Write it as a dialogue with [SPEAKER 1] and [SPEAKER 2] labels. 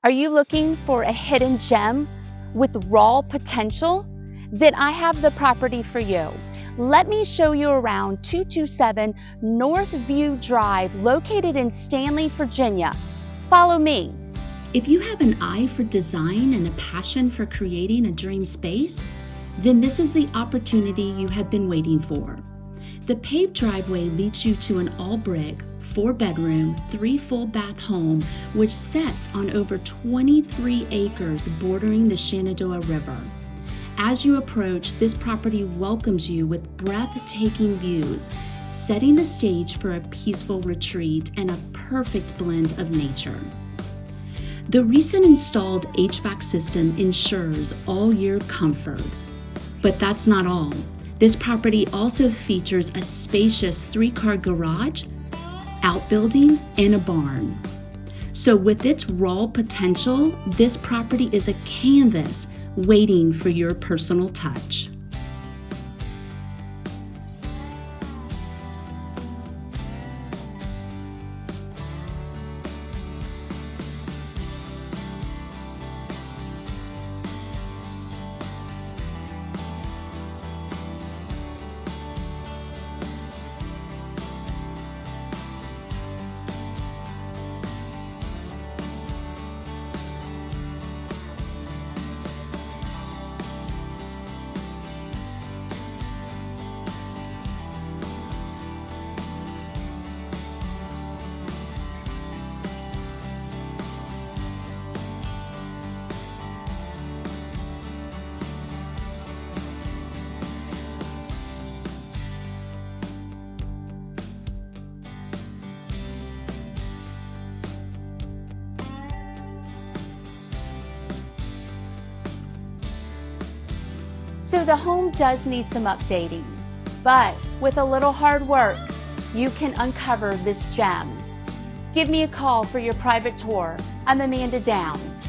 [SPEAKER 1] Are you looking for a hidden gem with raw potential? Then I have the property for you. Let me show you around 227 Northview Drive, located in Stanley, Virginia. Follow me.
[SPEAKER 2] If you have an eye for design and a passion for creating a dream space, then this is the opportunity you have been waiting for. The paved driveway leads you to an all-brick, 4-bedroom, 3 full-bath home, which sits on over 23 acres bordering the Shenandoah River. As you approach, this property welcomes you with breathtaking views, setting the stage for a peaceful retreat and a perfect blend of nature. The recent installed HVAC system ensures all-year comfort. But that's not all. This property also features a spacious 3-car garage, outbuilding, and a barn. So with its raw potential, this property is a canvas waiting for your personal touch.
[SPEAKER 1] So the home does need some updating, but with a little hard work, you can uncover this gem. Give me a call for your private tour. I'm Amanda Downs.